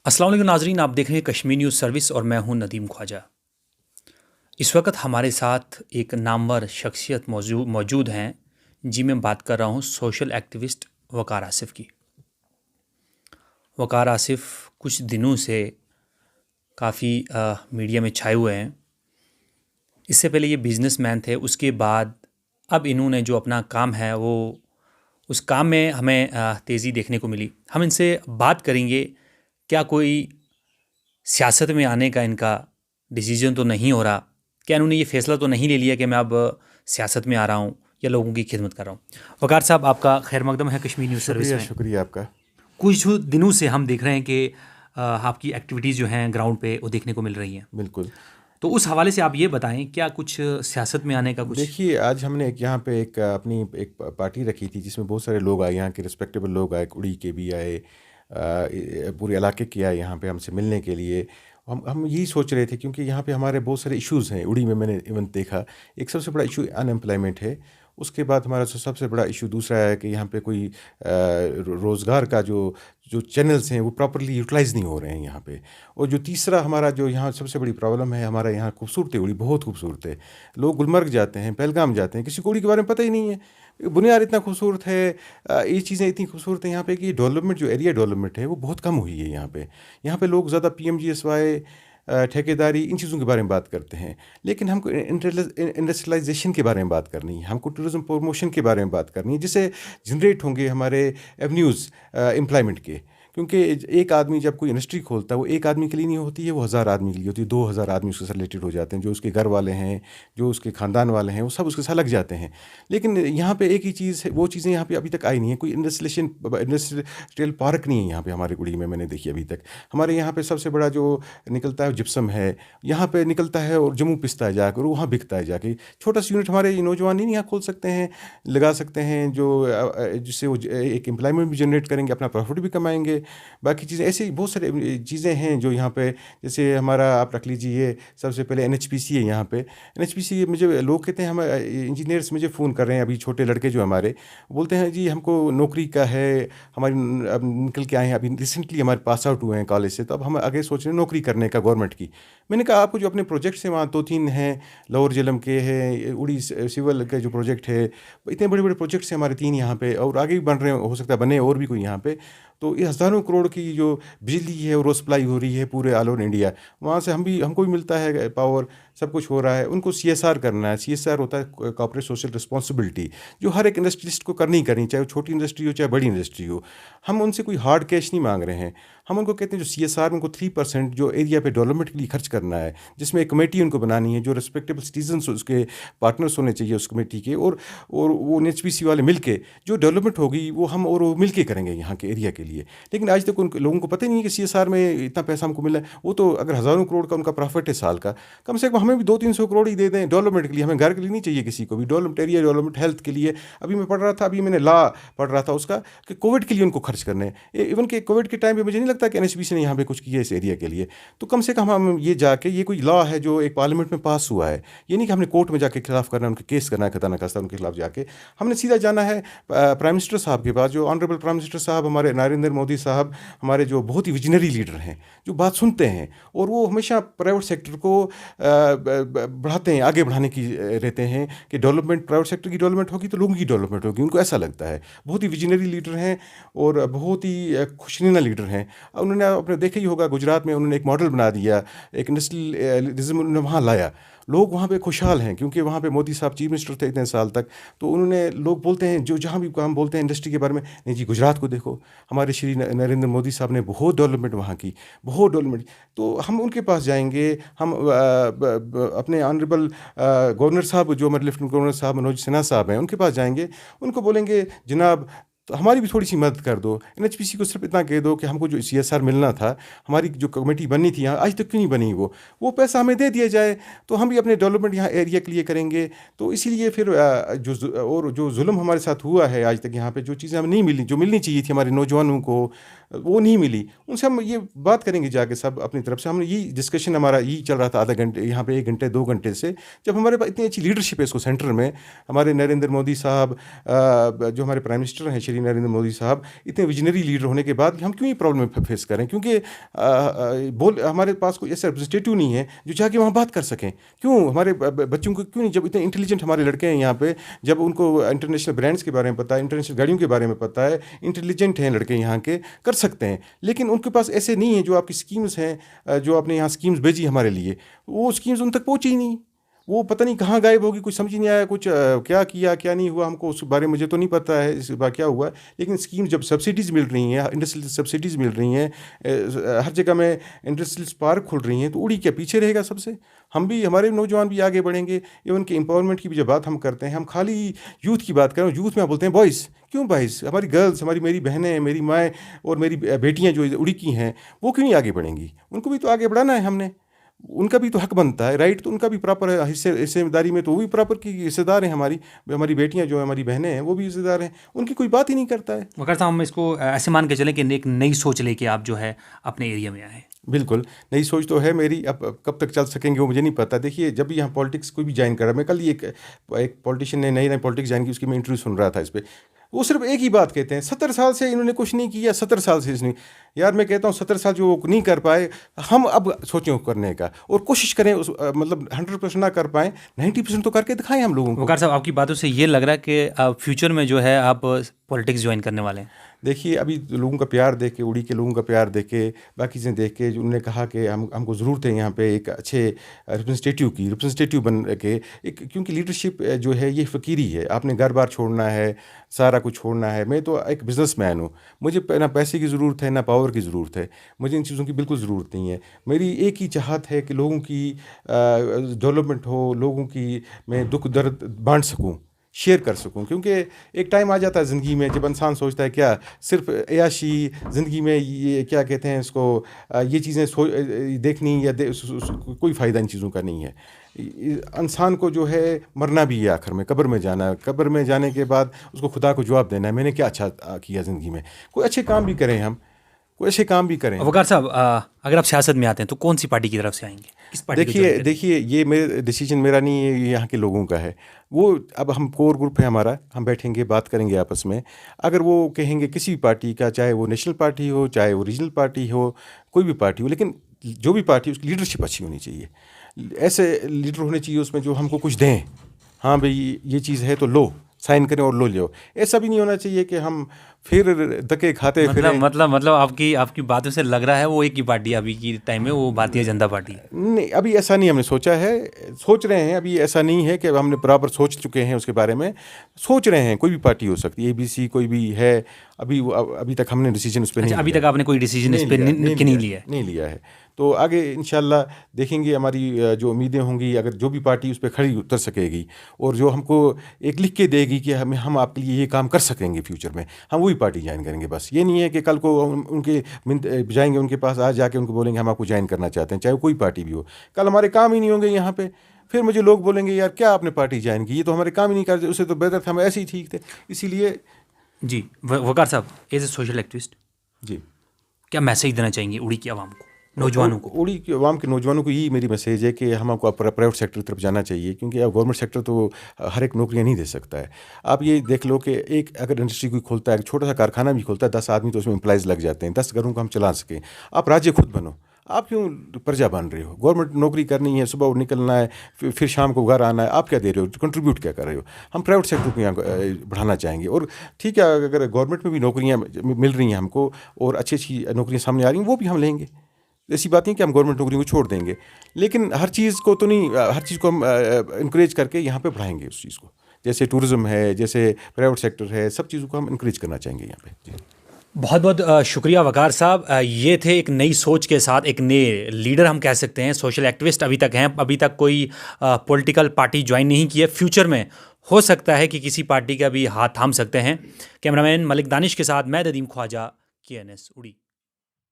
अस्सलाम वालेकुम नाजरीन, आप देख रहे हैं कश्मीर न्यूज़ सर्विस और मैं हूं नदीम ख्वाजा। इस वक्त हमारे साथ एक नामवर शख्सियत मौजूद हैं। जी मैं बात कर रहा हूं सोशल एक्टिविस्ट वकार आसिफ की। वकार आसिफ कुछ दिनों से काफ़ी मीडिया में छाए हुए हैं। इससे पहले ये बिजनेसमैन थे, उसके बाद अब इन्होंने जो अपना काम है वो उस काम में हमें तेज़ी देखने को मिली। हम इनसे बात करेंगे, क्या कोई सियासत में आने का इनका डिसीजन तो नहीं हो रहा, क्या इन्होंने ये फ़ैसला तो नहीं ले लिया कि मैं अब सियासत में आ रहा हूँ या लोगों की खिदमत कर रहा हूँ। वकार साहब, आपका खैर मकदम है कश्मीर न्यूज़ सर्विस शुक्रिया में। शुक्रिया आपका। कुछ दिनों से हम देख रहे हैं कि आपकी एक्टिविटीज़ जो हैं ग्राउंड पे वो देखने को मिल रही हैं। बिल्कुल। तो उस हवाले से आप ये बताएं, क्या कुछ सियासत में आने का कुछ। देखिए, आज हमने एक यहाँ पे एक अपनी एक पार्टी रखी थी जिसमें बहुत सारे लोग आए, यहाँ के रिस्पेक्टेबल लोग आए, कुड़ी के भी आए, पूरे इलाके के आए यहाँ पे हमसे मिलने के लिए। हम यही सोच रहे थे क्योंकि यहाँ पे हमारे बहुत सारे इश्यूज़ हैं। उड़ी में मैंने इवन देखा, एक सबसे बड़ा इशू अनएम्प्लॉयमेंट है। उसके बाद हमारा सबसे बड़ा इशू दूसरा है कि यहाँ पे कोई रोज़गार का जो जो चैनल्स हैं वो प्रॉपरली यूटिलाइज़ नहीं हो रहे हैं यहाँ पे। और जो तीसरा हमारा जो यहाँ सबसे बड़ी प्रॉब्लम है, हमारा यहाँ खूबसूरत है, उड़ी बहुत खूबसूरत है। लोग गुलमर्ग जाते हैं, पहलगाम जाते हैं, किसी को उड़ी के बारे में पता ही नहीं है। बुनियाद इतना खूबसूरत है, ये चीज़ें इतनी खूबसूरत हैं यहाँ पे कि डेवलपमेंट जो एरिया डेवलपमेंट है वो बहुत कम हुई है यहाँ पे। यहाँ पे लोग ज़्यादा PMGSY, ठेकेदारी, इन चीज़ों के बारे में बात करते हैं। लेकिन हमको इंडस्ट्रियलाइजेशन के बारे में बात करनी है, हमको टूरिज्म प्रमोशन के बारे में बात करनी है, जिससे जनरेट होंगे हमारे एवेन्यूज़ एम्प्लॉयमेंट के। क्योंकि एक आदमी जब कोई इंडस्ट्री खोलता है वो एक आदमी के लिए नहीं होती है, वो 1000 आदमी के लिए होती है। 2000 आदमी उसके साथ रिलेटेड हो जाते हैं, जो उसके घर वाले हैं, जो उसके ख़ानदान वाले हैं, वो सब उसके साथ लग जाते हैं। लेकिन यहाँ पे एक ही चीज़ है, वो चीज़ें यहाँ पे अभी तक आई नहीं है। कोई इंडस्ट्रियल पार्क नहीं है यहाँ पे हमारे कुड़ी में, मैंने देखी अभी तक। हमारे यहाँ पे सबसे बड़ा जो निकलता है जिप्सम है, यहाँ पे निकलता है और जम्मू पिसता है जाकर, वहाँ बिकता है जाके। छोटा सा यूनिट हमारे नौजवान नहीं यहाँ खोल सकते हैं, लगा सकते हैं, जो जिससे वो एक एम्प्लॉयमेंट भी जनरेट करेंगे, अपना प्रॉफिट भी कमाएंगे। बाकी चीज़ें ऐसी बहुत सारी चीज़ें हैं जो यहाँ पे, जैसे हमारा आप रख लीजिए, सबसे पहले NHPC है यहाँ पे। NHPC, मुझे लोग कहते हैं, हम इंजीनियर्स मुझे फ़ोन कर रहे हैं, अभी छोटे लड़के जो हमारे बोलते हैं जी हमको नौकरी का है, हमारी अब निकल के आए हैं, अभी रिसेंटली हमारे पास आउट हुए हैं कॉलेज से, तो अब हम आगे सोच रहे हैं नौकरी करने का गवर्नमेंट की। मैंने कहा आपको जो अपने प्रोजेक्ट्स हैं वहाँ 2-3 हैं, लोअर जेलम के हैं, उड़ी सिविल के जो प्रोजेक्ट है, इतने बड़े बड़े प्रोजेक्ट्स हैं हमारे 3 यहाँ पे, और आगे भी बन रहे हैं, हो सकता है बने और भी कोई यहाँ पे। तो ये हज़ारों करोड़ की जो बिजली है वो सप्लाई हो रही है पूरे ऑल ओवर इंडिया। वहाँ से हमको भी मिलता है पावर, सब कुछ हो रहा है। उनको CSR करना है। CSR होता है कॉर्पोरेट सोशल रिस्पॉन्सिबिलिटी, जो हर एक इंडस्ट्रियलिस्ट को करनी ही करनी, चाहे वो छोटी इंडस्ट्री हो चाहे बड़ी इंडस्ट्री हो। हम उनसे कोई हार्ड कैश नहीं मांग रहे हैं। हम उनको कहते हैं जो CSR, उनको 3% जो एरिया पे डेवलपमेंट के लिए खर्च करना है, जिसमें एक कमेटी उनको बनानी है, जो रिस्पेक्टेबल सिटीजन्स उसके पार्टनर्स होने चाहिए उस कमेटी के, और वो NHPC वाले मिल के जो डेवलपमेंट होगी वो हम और वो मिल के करेंगे यहाँ के एरिया के लिए। लेकिन आज तक उन लोगों को पता ही नहीं है कि CSR में इतना पैसा हमको मिला है। वो तो अगर हज़ारों करोड़ का उनका प्रॉफिट है साल का, कम से कम हमें भी 200-300 करोड़ ही दे दें डेवलपमेंट के लिए। हमें घर के लिए नहीं चाहिए किसी को भी, डेवलपमेंट एरिया डेवलपमेंट, हेल्थ के लिए। अभी मैं पढ़ रहा था, अभी मैंने लॉ पढ़ रहा था उसका, कि कोविड के लिए उनको खर्च करने हैं। इवन के कोविड के टाइम पे मुझे नहीं लगता कि NHPC ने यहाँ पे कुछ किया इस एरिया के लिए। तो कम से कम हम ये जाके, ये कोई लॉ है जो एक पार्लियामेंट में पास हुआ है, ये नहीं कि हमने कोर्ट में जाके खिलाफ करना है, उनके केस करना है, खता न खास्ता उनके खिलाफ जाके। हमने सीधा जाना है प्राइम मिनिस्टर साहब के पास, जो ऑनरेबल प्राइम मिनिस्टर साहब हमारे नरेंद्र मोदी साहब, हमारे जो बहुत ही विजनरी लीडर हैं, जो बात सुनते हैं, और वो हमेशा प्राइवेट सेक्टर को बढ़ाते हैं, आगे बढ़ाने की रहते हैं कि डेवलपमेंट, प्राइवेट सेक्टर की डेवलपमेंट होगी तो लोगों की डेवलपमेंट होगी, उनको ऐसा लगता है। बहुत ही विजनरी लीडर हैं और बहुत ही खुशनीना लीडर हैं। उन्होंने, आपने देखा ही होगा, गुजरात में उन्होंने एक मॉडल बना दिया, एक इंडस्ट्रियलिज्म उन्होंने वहाँ लाया। लोग वहाँ पे खुशहाल हैं क्योंकि वहाँ पे मोदी साहब चीफ मिनिस्टर थे इतने साल तक। तो उन्होंने, लोग बोलते हैं, जो जहाँ भी काम बोलते हैं इंडस्ट्री के बारे में, नहीं जी गुजरात को देखो, हमारे श्री नरेंद्र मोदी साहब ने बहुत डेवलपमेंट वहाँ की, बहुत डेवलपमेंट। तो हम उनके पास जाएंगे, हम अपने ऑनरेबल गवर्नर साहब, जो हमारे लेफ्टिनेंट गवर्नर साहब मनोज सिन्हा साहब हैं, उनके पास जाएंगे, उनको बोलेंगे जनाब तो हमारी भी थोड़ी सी मदद कर दो। NHPC को सिर्फ इतना कह दो कि हमको जो CSR मिलना था, हमारी जो कमेटी बननी थी यहाँ, आज तक क्यों नहीं बनी, वो पैसा हमें दे दिया जाए, तो हम भी अपने डेवलपमेंट यहाँ एरिया के लिए करेंगे। तो इसीलिए फिर और जो जुल्म हमारे साथ हुआ है आज तक यहाँ पे, जो चीज़ें हमें नहीं मिली, जो मिलनी चाहिए थी हमारे नौजवानों को, वो नहीं मिली, उनसे हम ये बात करेंगे जाके सब अपनी तरफ से। हमने यही डिस्कशन, हमारा यही चल रहा था आधा घंटे यहाँ पे, 1 घंटे 2 घंटे से, जब हमारे पास इतनी अच्छी लीडरशिप है इसको सेंटर में। हमारे नरेंद्र मोदी साहब, जो हमारे प्राइम मिनिस्टर हैं श्री नरेंद्र मोदी साहब इतने विजनरी लीडर होने के बाद हम क्यों ये प्रॉब्लम फेस करें, क्योंकि हमारे पास कोई ऐसा रिप्रेजेंटेटिव नहीं है जो जाके वहाँ बात कर सकें। क्यों हमारे बच्चों को क्यों नहीं, जब इतने इंटेलिजेंट हमारे लड़के हैं यहाँ पे, जब उनको इंटरनेशनल ब्रांड्स के बारे में पता है, इंटरनेशनल गाड़ियों के बारे में पता है, इंटेलिजेंट हैं लड़के यहाँ के, कर सकते हैं, लेकिन उनके पास ऐसे नहीं है। जो आपकी स्कीम्स हैं, जो आपने यहाँ स्कीम्स भेजी हमारे लिए, वो स्कीम्स उन तक पहुँची ही नहीं। वो पता नहीं कहाँ गायब होगी, कुछ समझ ही नहीं आया, कुछ क्या किया क्या नहीं हुआ हमको उस बारे में मुझे तो नहीं पता है इस बार क्या हुआ। लेकिन स्कीम जब सब्सिडीज़ मिल रही हैं, इंडस्ट्रियल सब्सिडीज़ मिल रही हैं, हर जगह में इंडस्ट्रियल पार्क खुल रही हैं, तो उड़ी क्या पीछे रहेगा सबसे? हम भी, हमारे नौजवान भी आगे बढ़ेंगे। इवन के एम्पावरमेंट की भी जब बात हम करते हैं, हम खाली यूथ की बात करें, यूथ में आप बोलते हैं बॉयज़। क्यों बॉयज़? हमारी गर्ल्स, मेरी बहनें, मेरी माएँ और मेरी बेटियाँ जो उड़ी की हैं, वो क्यों नहीं आगे बढ़ेंगी? उनको भी तो आगे बढ़ाना है हमने, उनका भी तो हक बनता है, राइट तो उनका भी प्रॉपर है, हिस्सेदारी में तो वो भी प्रॉपर की हिस्सेदार हैं। हमारी बेटियां जो हमारी बहनें हैं वो भी हिस्सेदार हैं, उनकी कोई बात ही नहीं करता है। वकार साहब, हम इसको ऐसे मान के चलें कि एक नई सोच लेके आप जो है अपने एरिया में आए। बिल्कुल नई सोच तो है मेरी, अब कब तक चल सकेंगे वो मुझे नहीं पता। देखिए, जब भी यहाँ पॉलिटिक्स कोई भी ज्वाइन कर रहा है, मैं कल ही एक पॉलिटिशियन ने नई पॉलिटिक्स ज्वाइन की, उसकी मैं इंटरव्यू सुन रहा था इस पर, वो सिर्फ एक ही बात कहते हैं, 70 साल से इन्होंने कुछ नहीं किया, 70 साल से इसने। यार मैं कहता हूँ 70 साल जो वो नहीं कर पाए, हम अब सोचें करने का और कोशिश करें मतलब 100% ना कर पाएँ, 90% तो करके दिखाएं हम लोगों को। वकार साहब, आपकी बातों से ये लग रहा है कि आप फ्यूचर में जो है आप पॉलिटिक्स ज्वाइन करने वाले हैं। देखिए, अभी लोगों का प्यार देख के, उड़ी के लोगों का प्यार देख के, बाकी चीज़ें देख के, जो उन्होंने कहा कि हमको ज़रूरत है यहाँ पे एक अच्छे रिप्रेजेंटेटिव बन के एक, क्योंकि लीडरशिप जो है ये फ़कीरी है, आपने घर बार छोड़ना है, सारा कुछ छोड़ना है। मैं तो एक बिजनेसमैन हूँ, मुझे ना पैसे की ज़रूरत है ना पावर की ज़रूरत है, मुझे इन चीज़ों की बिल्कुल ज़रूरत नहीं है। मेरी एक ही चाहत है कि लोगों की डेवलपमेंट हो, लोगों की मैं दुख दर्द बांट सकूँ, शेयर कर सकूं। क्योंकि एक टाइम आ जाता है ज़िंदगी में जब इंसान सोचता है क्या सिर्फ ऐशी ज़िंदगी में, ये क्या कहते हैं इसको, ये चीज़ें देखनी या कोई फ़ायदा इन चीज़ों का नहीं है। इंसान को जो है मरना भी है, आखिर में कब्र में जाना है, कब्र में जाने के बाद उसको खुदा को जवाब देना है, मैंने क्या अच्छा किया ज़िंदगी में। कोई अच्छे काम भी करें, हम कोई अच्छे काम भी करें। वकार साहब, अगर आप सियासत में आते हैं तो कौन सी पार्टी की तरफ से आएंगे, किस पार्टी को ज्वाइन करेंगे? देखिए ये मेरे डिसीजन मेरा नहीं है, ये यहाँ के लोगों का है। वो अब हम कोर ग्रुप है हमारा, हम बैठेंगे बात करेंगे आपस में। अगर वो कहेंगे किसी भी पार्टी का, चाहे वो नेशनल पार्टी हो, चाहे वो रीजनल पार्टी हो, कोई भी पार्टी हो, लेकिन जो भी पार्टी उसकी लीडरशिप अच्छी होनी चाहिए। ऐसे लीडर होने चाहिए उसमें जो हमको कुछ दें, हाँ भाई ये चीज़ है तो लो, साइन करें और लो लो। ऐसा भी नहीं होना चाहिए कि हम फिर धक्के खाते फिरें। मतलब आपकी बातों से लग रहा है वो एक ही पार्टी अभी की टाइम में, वो भारतीय जनता पार्टी है। नहीं, अभी ऐसा नहीं हमने सोचा है, सोच रहे हैं। अभी ऐसा नहीं है कि हमने बराबर सोच चुके हैं उसके बारे में, सोच रहे हैं। कोई भी पार्टी हो सकती है, ABC कोई भी है। अभी तक हमने डिसीजन उस पर नहीं लिया। अभी तक आपने कोई डिसीजन इस पर नहीं लिया है। तो आगे इंशाल्लाह देखेंगे, हमारी जो उम्मीदें होंगी, अगर जो भी पार्टी उस पर खड़ी उतर सकेगी और जो हमको एक लिख के देगी कि हम आपके लिए ये काम कर सकेंगे फ्यूचर में, हम वही पार्टी ज्वाइन करेंगे। बस ये नहीं है कि कल को उनके जाएंगे उनके पास, आज जाके उनको बोलेंगे हम आपको ज्वाइन करना चाहते हैं, चाहे कोई पार्टी भी हो। कल हमारे काम ही नहीं होंगे यहाँ पे, फिर मुझे लोग बोलेंगे यार क्या आपने पार्टी ज्वाइन की, ये तो हमारे काम ही नहीं करते, उससे तो बेहतर था हम ऐसे ही ठीक थे। इसीलिए जी वकार साहब, एज ए सोशल एक्टिविस्ट जी, क्या मैसेज देना चाहेंगे उड़ी की आवाम को, नौजवानों को? उड़ी की आवाम के नौजवानों को यही मेरी मैसेज है कि हमको प्राइवेट सेक्टर की तरफ जाना चाहिए, क्योंकि अब गवर्नमेंट सेक्टर तो हर एक नौकरियां नहीं दे सकता है। आप ये देख लो कि एक अगर इंडस्ट्री कोई खोलता है, छोटा सा कारखाना भी खोलता है, 10 आदमी तो उसमें एम्प्लॉइज़ लग जाते हैं, 10 घरों को हम चला सकें। आप राज्य खुद बनो, आप क्यों प्रजा बन रहे हो? गवर्नमेंट नौकरी करनी है, सुबह निकलना है, फिर शाम को घर आना है, आप क्या दे रहे हो, कंट्रीब्यूट क्या कर रहे हो? हम प्राइवेट सेक्टर को यहाँ बढ़ाना चाहेंगे। और ठीक है, अगर गवर्नमेंट में भी नौकरियाँ मिल रही हैं हमको और अच्छी अच्छी नौकरियाँ सामने आ रही हैं, वो भी हम लेंगे। ऐसी बात नहीं कि हम गवर्नमेंट नौकरी को छोड़ देंगे, लेकिन हर चीज़ को तो नहीं, हर चीज़ को हम इंकरेज करके यहाँ पे बढ़ाएंगे उस चीज़ को। जैसे टूरिज़्म है, जैसे प्राइवेट सेक्टर है, सब चीज़ों को हम इंकरेज करना चाहेंगे यहाँ पे। जी, बहुत बहुत शुक्रिया वकार साहब। ये थे एक नई सोच के साथ एक नए लीडर हम कह सकते हैं, सोशल एक्टिविस्ट अभी तक हैं, अभी तक कोई पॉलिटिकल पार्टी ज्वाइन नहीं की है। फ्यूचर में हो सकता है कि किसी पार्टी का भी हाथ थाम सकते हैं। कैमरामैन मलिक दानिश के साथ मैं नदीम ख्वाजा, KNS उड़ी।